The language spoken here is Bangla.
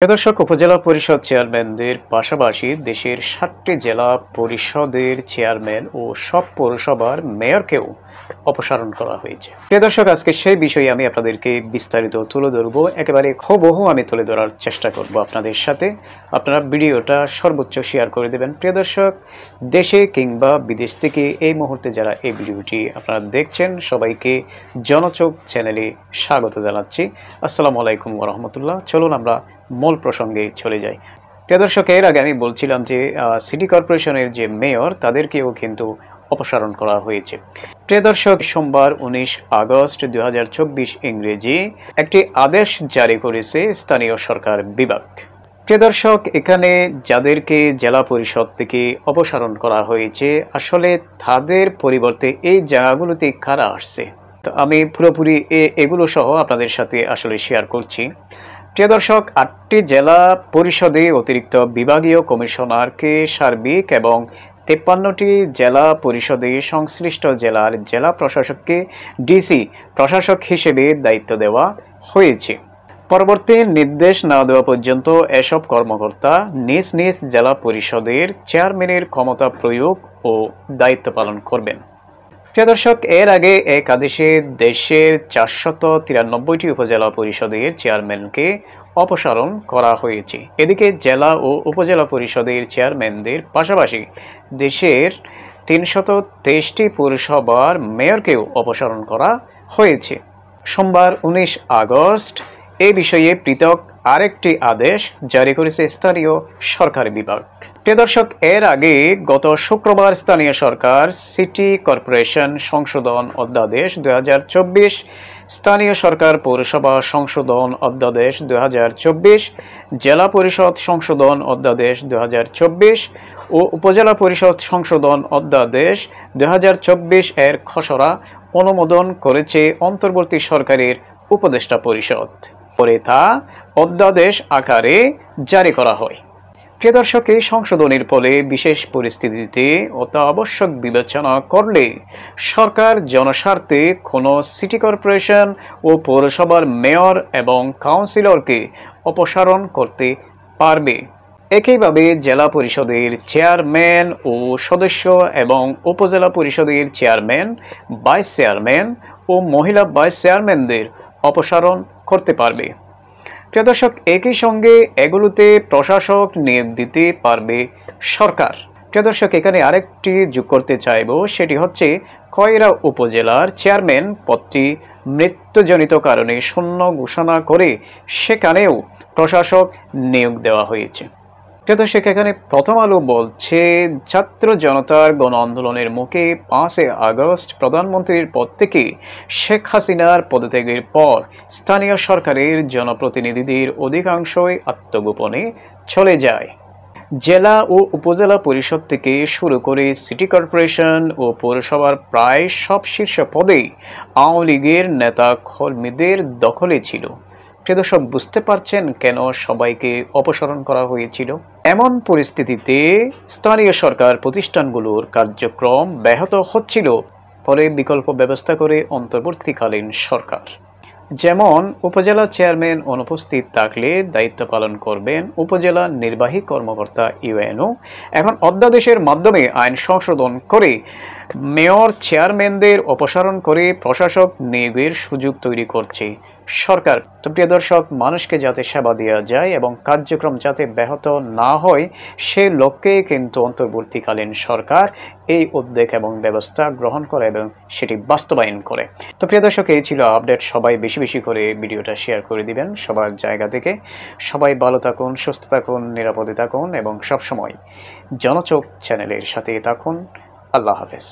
দর্শক, উপজেলা পরিষদ চেয়ারম্যানদের পাশাপাশি দেশের ৭টি জেলা পরিষদের চেয়ারম্যান ও সব পৌরসভার মেয়রকেও অপসারণ করা হয়েছে। প্রিয় দর্শক, আজকে সেই বিষয়ে আমি আপনাদেরকে বিস্তারিত তুলে ধরবো। একেবারে হুবহু আমি তুলে ধরার চেষ্টা করব আপনাদের সাথে। আপনারা ভিডিওটা সর্বোচ্চ শেয়ার করে দেবেন। প্রিয় দর্শক, দেশে কিংবা বিদেশ থেকে এই মুহূর্তে যারা এই ভিডিওটি আপনারা দেখছেন, সবাইকে জনচোখ চ্যানেলে স্বাগত জানাচ্ছি। আসসালামু আলাইকুম ওয়া রাহমাতুল্লাহ। চলুন আমরা মূল প্রসঙ্গে চলে যাই। প্রিয় দর্শক, এর আগে আমি বলছিলাম যে সিটি কর্পোরেশনের যে মেয়র তাদেরকেও কিন্তু অপসারণ করা হয়েছে। প্রিয় দর্শক, সোমবার ১৯ আগস্ট ২০২৪ ইংরেজি একটি আদেশ জারি করেছে স্থানীয় সরকার বিভাগ। প্রিয় দর্শক, এখানে যাদেরকে জেলা পরিষদ থেকে অপসারণ করা হয়েছে, আসলে তাদের পরিবর্তে এই জায়গাগুলোতে কারা আসছে, তো আমি পুরোপুরি এগুলো সহ আপনাদের সাথে আসলে শেয়ার করছি। প্রিয় দর্শক, ৮টি জেলা পরিষদে অতিরিক্ত বিভাগীয় কমিশনারকে সার্বিক এবং ৫৩টি জেলা পরিষদে সংশ্লিষ্ট জেলার জেলা প্রশাসককে ডিসি প্রশাসক হিসেবে দায়িত্ব দেওয়া হয়েছে। পরবর্তী নির্দেশ না দেওয়া পর্যন্ত এসব কর্মকর্তা নিজ নিজ জেলা পরিষদের চেয়ারম্যানের ক্ষমতা প্রয়োগ ও দায়িত্ব পালন করবেন। প্রিয় দর্শক, এর আগে এক আদেশে দেশের ৪৯৩টি উপজেলা পরিষদের চেয়ারম্যানকে অপসারণ করা হয়েছে। এদিকে জেলা ও উপজেলা পরিষদের চেয়ারম্যানদের পাশাপাশি দেশের ৩২৩টি পৌরসভার মেয়রকেও অপসারণ করা হয়েছে। সোমবার ১৯ আগস্ট এই বিষয়ে পৃথক আরেকটি আদেশ জারি করেছে স্থানীয় সরকার বিভাগ। প্রিয় দর্শক, এর আগে গত শুক্রবার স্থানীয় সরকার সিটি কর্পোরেশন সংশোধন অধ্যাদেশ ২০২৪, স্থানীয় সরকার পৌরসভা সংশোধন অধ্যাদেশ ২০২৪, জেলা পরিষদ সংশোধন অধ্যাদেশ ২০২৪ ও উপজেলা পরিষদ সংশোধন অধ্যাদেশ ২০২৪ এর খসড়া অনুমোদন করেছে অন্তর্বর্তী সরকারের উপদেষ্টা পরিষদ। পরে তা অধ্যাদেশ আকারে জারি করা হয়। প্রিয় দর্শক, এই সংশোধনের ফলে বিশেষ পরিস্থিতিতে অত্যাবশ্যক বিবেচনা করলে সরকার জনস্বার্থে কোনো সিটি কর্পোরেশন ও পৌরসভার মেয়র এবং কাউন্সিলরকে অপসারণ করতে পারবে। একইভাবে জেলা পরিষদের চেয়ারম্যান ও সদস্য এবং উপজেলা পরিষদের চেয়ারম্যান, ভাইস চেয়ারম্যান ও মহিলা ভাইস চেয়ারম্যানদের অপসারণ করতে পারবে। প্রিয় দর্শক, একই সঙ্গে এগুলোতে প্রশাসক নিয়োগ দিতে পারবে সরকার। প্রিয় দর্শক, এখানে আরেকটি যোগ করতে চাইব, সেটি হচ্ছে কয়রা উপজেলার চেয়ারম্যান পদটি মৃত্যুজনিত কারণে শূন্য ঘোষণা করে সেখানেও প্রশাসক নিয়োগ দেওয়া হয়েছে। প্রিয় দর্শক, এখানে প্রথম আলো বলছে, ছাত্র জনতার গণ আন্দোলনের মুখে ৫ আগস্ট প্রধানমন্ত্রীর পদ থেকে শেখ হাসিনার পদত্যাগের পর স্থানীয় সরকারের জনপ্রতিনিধিদের অধিকাংশই আত্মগোপনে চলে যায়। জেলা ও উপজেলা পরিষদ থেকে শুরু করে সিটি কর্পোরেশন ও পৌরসভার প্রায় সব শীর্ষ পদেই আওয়ামী লীগের নেতা কর্মীদের দখলে ছিল। প্রিয় দর্শক, বুঝতে পারছেন কেন সবাইকে অপসারণ করা হয়েছিল? এমন পরিস্থিতিতে স্থানীয় সরকার প্রতিষ্ঠানগুলোর কার্যক্রম ব্যাহত হচ্ছিল। ফলে বিকল্প ব্যবস্থা করে অন্তর্বর্তীকালীন সরকার, যেমন উপজেলা চেয়ারম্যান অনুপস্থিত থাকলে দায়িত্ব পালন করবেন উপজেলা নির্বাহী কর্মকর্তা ইউএনও। এখন অধ্যাদেশের মাধ্যমে আইন সংশোধন করে মেয়র চেয়ারম্যানদের অপসারণ করে প্রশাসক নিয়োগের সুযোগ তৈরি করছে সরকার। তো প্রিয় দর্শক, মানুষকে যাতে সেবা দেওয়া যায় এবং কার্যক্রম যাতে ব্যাহত না হয়, সে লক্ষ্যে কিন্তু অন্তর্বর্তীকালীন সরকার এই উদ্যোগ এবং ব্যবস্থা গ্রহণ করে এবং সেটি বাস্তবায়ন করে। তো প্রিয় দর্শক, এই ছিল আপডেট। সবাই বেশি বেশি করে ভিডিওটা শেয়ার করে দিবেন সবার জায়গা থেকে। সবাই ভালো থাকুন, সুস্থ থাকুন, নিরাপদে থাকুন এবং সবসময় জনচোখ চ্যানেলের সাথে থাকুন। আল্লাহ হাফেজ।